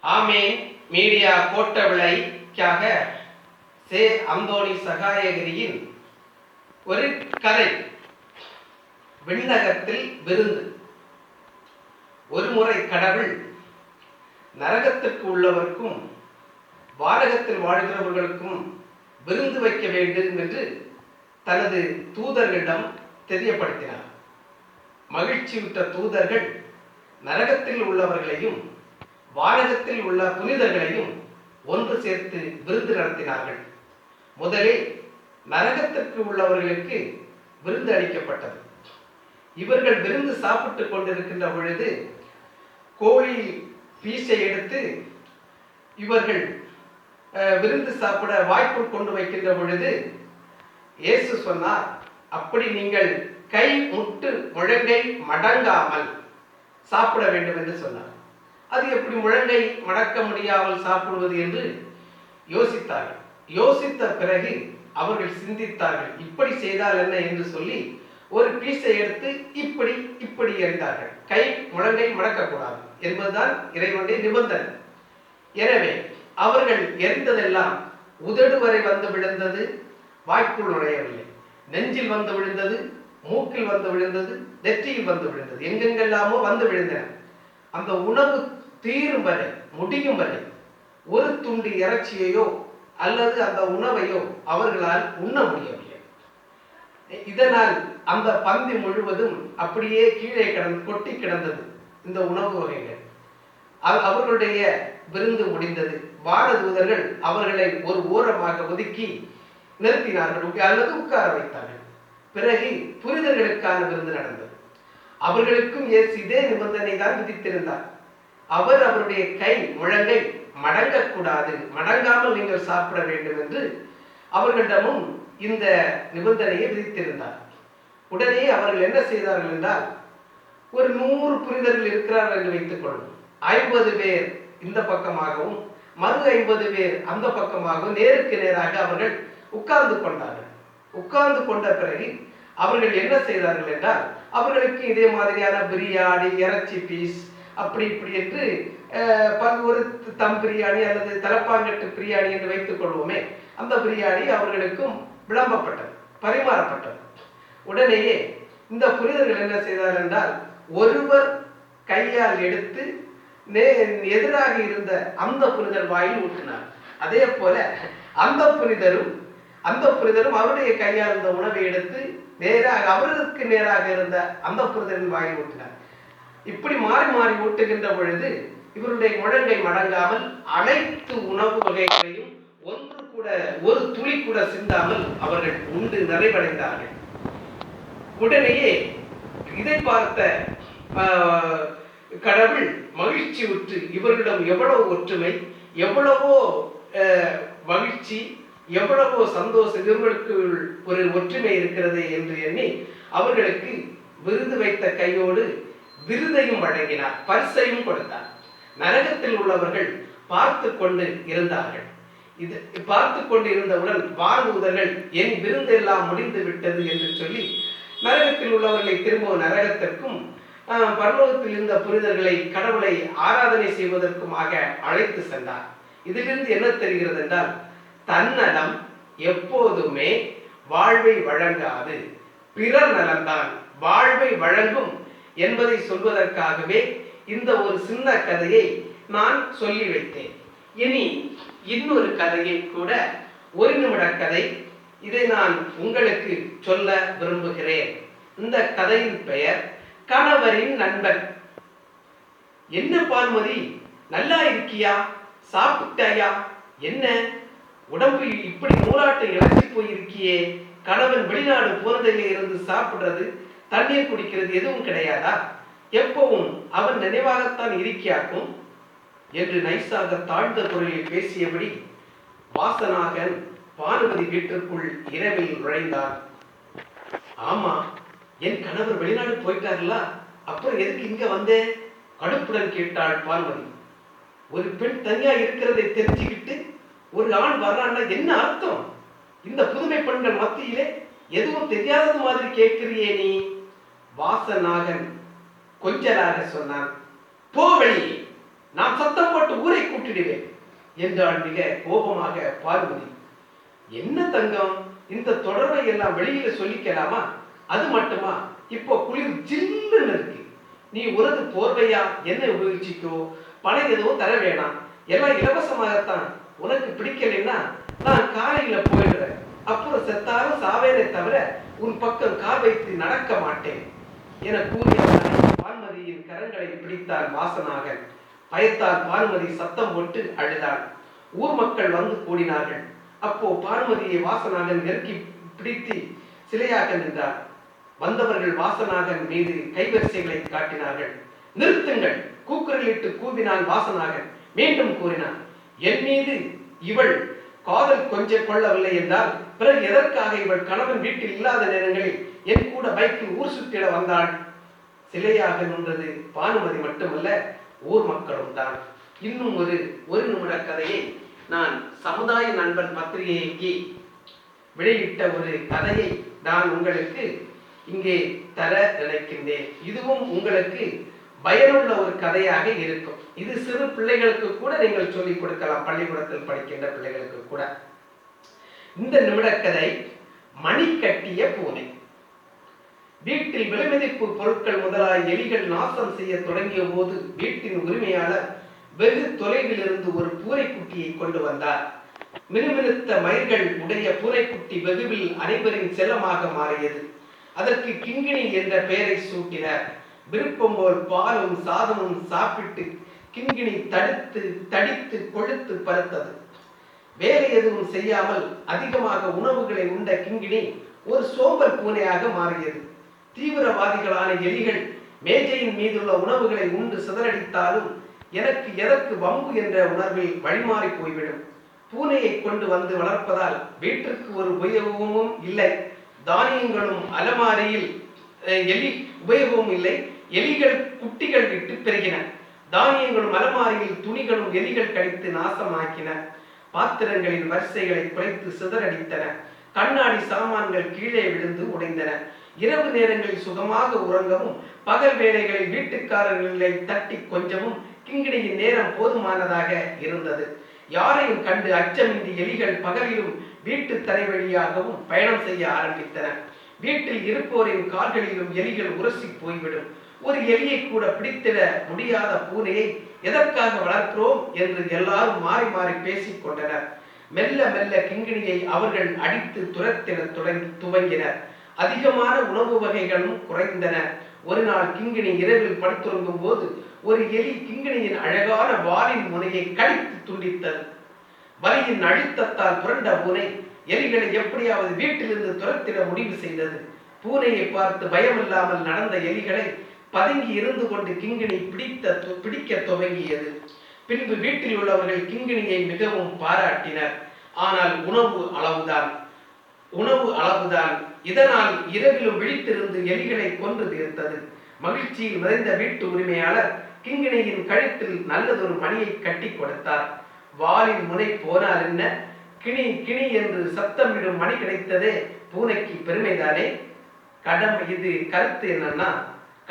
ஆமேன் media கோட்ட விளைக்காக சே அந்தோணி சகாயகிரியின் ஒரு கதை. விண்ணகத்தில் விருந்து. ஒருமுறை கடவுள் நரகத்திற்கு உள்ளவர்க்கும் வானகத்தில் வாழ்கிறவர்களுக்கும் விருந்து வைக்க வேண்டும் என்று தனது தூதர்களிடம் தெரியப்படுத்தினார். மகிழ்ச்சியுற்ற தூதர்கள் நரகத்தில் உள்ளவர்களையும் வானகத்தில் உள்ள புனிதர்களையும் ஒன்று சேர்த்து விருந்து நடத்தினார்கள். முதலில் நரகத்திற்கு உள்ளவர்களுக்கு விருந்து அளிக்கப்பட்டது. இவர்கள் விருந்து சாப்பிட்டுக் கொண்டிருக்கின்ற பொழுது கோழி பீஸை எடுத்து இவர்கள் விருந்து சாப்பிட வாய்ப்புள் கொண்டு வைக்கின்ற பொழுது இயேசு சொன்னார், அப்படி நீங்கள் கை முட்டு முழங்கை மடங்காமல் சாப்பிட வேண்டும் என்று சொன்னார். அது எப்படி முழங்கை மடக்க முடியாமல் சாப்பிடுவது என்று யோசித்தார்கள். யோசித்த பிறகு அவர்கள் சிந்தித்தார்கள், இப்படி செய்தால் என்ன என்று சொல்லி ஒரு பீஸை எடுத்து இப்படி இப்படி எறிந்தார்கள். கை முழங்கை மடக்கக்கூடாது என்பதுதான் இறைவனுடைய நிபந்தனை. எனவே அவர்கள் எரிந்ததெல்லாம் உதடு வரை வந்து விழுந்தது, வாய்க்குள் நுழையவில்லை. நெஞ்சில் வந்து விழுந்தது, மூக்கில் வந்து விழுந்தது, நெற்றியில் வந்து விழுந்தது, எங்கெங்கெல்லாமோ வந்து விழுந்தன. அந்த உணவு தீரும் வரை, முடியும் வரை ஒரு துண்டு இறைச்சியையோ அல்லது அந்த உணவையோ அவர்களால் உண்ண முடியவில்லை. இதனால் அந்த பந்தி முழுவதும் அப்படியே கீழே கொட்டி கிடந்தது இந்த உணவு வகைகள். அவர்களுடைய விருந்து முடிந்தது. வானதூதர்கள் அவர்களை ஒரு ஓரமாக ஒதுக்கி நிறுத்தினார்கள் அல்லது உட்கார வைத்தார்கள். பிறகு புனிதர்களுக்கான விருந்து நடந்தது. அவர்களுக்கும் இயேசு இதே நிபந்தனை தான் விதித்திருந்தார். அவர் அவருடைய கை முழங்கை மடங்கக்கூடாது, மடங்காமல் நீங்கள் சாப்பிட வேண்டும் என்று அவர்களிடமும் இந்த நிபந்தனையை விதித்திருந்தார். உடனே அவர்கள் என்ன செய்தார்கள் என்றால், ஒரு 100 புனிதர்கள் இருக்கிறார்கள் என்று வைத்துக் கொள்ளும். 50 பேர் இந்த பக்கமாகவும் மறு 50 பேர் அந்த பக்கமாகவும் நேருக்கு நேராக அவர்கள் உட்கார்ந்து கொண்டார்கள். உட்கார்ந்து கொண்ட பிறகு அவர்கள் என்ன செய்தார்கள் என்றால், அவர்களுக்கு இதே மாதிரியான பிரியாணி, இறைச்சி பீஸ், அப்படி இப்படி என்று ஒரு தம் பிரியாணி அல்லது தலப்பாங்கட்டு பிரியாணி என்று வைத்துக் கொள்வோமே, அந்த பிரியாணி அவர்களுக்கும் விளம்பப்பட்டது, பரிமாறப்பட்டது. உடனேயே இந்த புனிதர்கள் என்ன செய்தார்கள் என்றால், ஒருவர் கையால் எடுத்து எதிராக இருந்த அந்த புனிதர் வாயில் ஊற்றினார். அதே போல அந்த புனிதரும் அவருடைய கையால் இருந்த உணவை எடுத்து நேராக அவருக்கு நேராக இருந்த அந்த புனிதரின் வாயில் ஊற்றினார். இப்படி மாறி மாறி ஊட்டுகின்ற பொழுது இவருடைய முழங்கை மடங்காமல் அனைத்து உணவு வகைகளையும் ஒன்று கூட, ஒரு துளி கூட சிந்தாமல் அவர்கள் உண்டு நிறைவடைந்தார்கள். உடனேயே இதை பார்த்த கடவுள் மகிழ்ச்சி உற்று, இவர்களிடம் எவ்வளவு ஒற்றுமை, எவ்வளவோ மகிழ்ச்சி, எவ்வளவோ சந்தோஷம், இவர்களுக்கு ஒரு ஒற்றுமை இருக்கிறது என்று எண்ணி அவர்களுக்கு விருது வைத்த கையோடு விருதையும் வழங்கினார், பரிசையும் கொடுத்தார். நரகத்தில் உள்ளவர்கள் பார்த்து கொண்டு இருந்தார்கள். இது பார்த்து கொண்டு இருந்தவுடன் வானதூதர்கள் என் விருந்து எல்லாம் முடிந்து விட்டது என்று சொல்லி நரகத்தில் உள்ளவர்களை திரும்ப நரகத்திற்கும் பரலோகத்தில் இருந்த புனிதர்களை கடவுளை ஆராதனை செய்வதற்குமாக அழைத்து சென்றார். இதிலிருந்து என்ன தெரிகிறது என்றால், தன்னலம் எப்போதுமே வாழ்வை வழங்காது, பிறர் நலம்தான் வாழ்வை வழங்கும் என்பதை சொல்வதற்காகவே இந்த ஒரு சின்ன கதையை நான் சொல்லி வைத்தேன். இனி இன்னொரு கதையை கூட, 1 நிமிட கதை, இதை நான் உங்களுக்கு சொல்ல விரும்புகிறேன். இந்த கதையின் பெயர் கணவரின் நண்பன். என்ன பான்மதி, நல்லா இருக்கியா, சாப்பிட்டாயா, என்ன உடம்பு இப்படி மூலாட்டை இழச்சி போயிருக்கியே, கணவன் வெளிநாடு போனதிலே இருந்து சாப்பிடுறது, தண்ணீர் குடிக்கிறது எதுவும் கிடையாதா, எப்பவும் அவன் நினைவாகத்தான் இருக்கியாக்கும் என்று நைசாக தாழ்ந்த குரலில் பேசியபடி வாசனாகன் பானுமதி வீட்டிற்குள் இரவில் நுழைந்தார். ஆமா, என் கணவர் வெளிநாடு போயிட்டார்களா, அப்புறம் எதுக்கு இங்க வந்தேன், கடுப்புடன் கேட்டாள் பானுமதி. ஒரு பெண் தனியா இருக்கிறதை தெரிஞ்சுக்கிட்டு ஒரு ஆண் வர்றான்னா என்ன அர்த்தம்? இந்த புதுமை பெண்கள் மத்தியிலே எதுவும் தெரியாதது மாதிரி கேட்கிறியே நீ. வாசனாகன் கொஞ்சலாக சொன்னான், போ வெளியே, நான் சத்தம் போட்டு ஊரை விட்டுடுவேன் என்றாள் மிக கோபமாக பார்வதி. என்ன தங்கம், இந்த தொடர்பை எல்லாம் வெளியில சொல்லிக்கலாமா? அது மட்டுமா, இப்போ குளிர் ஜில்லுன்னு இருக்கு. நீ உனது போர்வையா என்ன உபயோகிச்சிக்கோ, பணம் எதுவும் தர வேணாம், எல்லாம் இலவசமாகத்தான். உனக்கு பிடிக்கலைன்னா நான் காலையில போயிடுறேன், அப்புறம் செத்தாலும் சாவேனே தவிர உன் பக்கம் கால் வைத்து நடக்க மாட்டேன் என கூறியவனாய் பான்மதியின் கரங்களை பிடித்தார் வாசனாகன். பயத்தால் பானுமதி சத்தம் போட்டு அழுதாள். ஊர் மக்கள் வந்து கூடினார்கள். அப்போ பானுமதியை வாசனாகன் நெருக்கி பிடித்து சிலையாக நின்றார். வந்தவர்கள் வாசனாகன் மீது கைவரிசைகளை காட்டினார்கள். நிறுத்துங்கள், கூக்குரலிட்டு கூவினான் வாசனாகன். மீண்டும் கூறினான், என் மீது இவள் காதல் கொஞ்சம் கொள்ளவில்லை என்றால் பிறகு எதற்காக இவள் கணவன் வீட்டில் இல்லாத நேரங்களில் என் கூட பைக்கில் ஊர் சுற்றிட வந்தாள்? சிலையாக நின்றது பானுமதி மட்டுமல்ல, ஊர் மக்களும் தான். இன்னும் ஒரு நிமிட கதையை நான் சமுதாய நண்பன் பத்திரிகைக்கு வெளியிட்ட ஒரு கதையை நான் உங்களுக்கு இங்கே தர நினைக்கின்றேன். இதுவும் உங்களுக்கு பயனுள்ள ஒரு கதையாக இருக்கும். இது சிறு பிள்ளைகளுக்கு கூட நீங்கள் சொல்லிக் கொடுக்கலாம், பள்ளிக்கூடத்தில் படிக்கின்ற பிள்ளைகளுக்கு கூட. இந்த நிமிட கதை மணி கட்டிய பூனை. வீட்டில் விலைமதிப்பு பொருட்கள் முதலாய் எலிகள் நாசம் செய்ய தொடங்கிய போது வீட்டின் உரிமையாளர் வெகு தொலைவில் இருந்து ஒரு பூனைக்குட்டியை கொண்டு வந்தார். மினுமினுத்த மயிர்கள் உடைய பூனைக்குட்டி வெகுவில் அனைவரின் செல்லமாக மாறியது. அதற்கு கிங்கிணி என்ற பெயரை சூட்டினார். விருப்பம் போல் பாலும் சாதமும் சாப்பிட்டு கிங்கிணி தடித்து கொழுத்து பருத்தது. வேலை எதுவும் செய்யாமல் அதிகமாக உணவுகளை உண்ட கிங்கிணி ஒரு சோம்பல் பூனையாக மாறியது. தீவிரவாதிகளான எலிகள் மேஜையின் மீதுள்ள உணவுகளை உண்டு சிதறடித்தாலும் எனக்கு எதற்கு வம்பு என்ற உணர்வில் வழிமாறி போய்விடும். பூனையை கொண்டு வந்து வளர்ப்பதால் வீட்டிற்கு ஒரு உபயோகமும் இல்லை, தானியங்களும் அலமாரியில் உபயோகமும் இல்லை. எலிகள் குட்டிகள் விட்டு பெருகின. தானியங்களும் அலமாரியில் துணிகளும் எலிகள் கடித்து நாசமாக்கின. பாத்திரங்களின் வரிசைகளை குறைத்து சிதறடித்தன. கண்ணாடி சாமான்கள் கீழே விழுந்து உடைந்தன. இரவு நேரங்களில் சுகமாக உறங்கவும் பகல் வேளைகளில் வீட்டுக்காரர்களை தட்டி கொஞ்சமும் கிங்கிணியின் நேரம் போதுமானதாக இருந்தது. யாரையும் கண்டு அச்சமின்றி எலிகள் பகலிலும் வீட்டு தரை வழியாகவும் பயணம் செய்ய ஆரம்பித்தன. வீட்டில் இருப்போரின் கால்களிலும் எலிகள் உரசி போய்விடும். ஒரு எலியை கூட பிடித்திட முடியாத பூனையை எதற்காக வளர்க்கிறோம் என்று எல்லாரும் மாறி மாறி பேசிக் கொண்டனர். மெல்ல மெல்ல கிங்கிணியை அவர்கள் அடித்து துரத்தின துவங்கினர். அதிகமான உணவு வகைகளும் குறைந்தன. ஒரு நாள் கிங்கிணி இரவில் படுத்துறங்கும் போது ஒரு எலி கிங்கிணியின் அழகான வாலின் முனையை கடித்து துண்டித்தது. வலியின் அழுத்தத்தால் புரண்ட பூனை எலிகளை எப்படியாவது வீட்டிலிருந்து துரத்திட முடிவு செய்தது. பூனையை பார்த்து பயமில்லாமல் நடந்த எலிகளை பதுங்கி இருந்து கொண்டு கிங்கிணி பிடிக்க துவங்கியது. பின்பு வீட்டில் உள்ளவர்கள் கிங்கிணியை மிகவும் பாராட்டினர். ஆனால் உணவு அளவுதான். இதனால் இரவிலும் விழித்திருந்து எலிகளை கொன்று தீர்த்தது. மகிழ்ச்சியில் நிறைந்த வீட்டு உரிமையாளர் கிங்கிணியின் கழுத்தில் நல்லதொரு மணியை கட்டி கொடுத்தார். வாலின் முனை போனால் என்ன, கிணி கிணி என்று சத்தமிடும் மணி கிடைத்ததே பூனைக்கு பெருமைதானே. இது கருத்து என்னன்னா,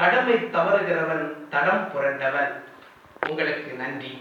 கடமை தவறுகிறவன் தடம் புரண்டவன். உங்களுக்கு நன்றி.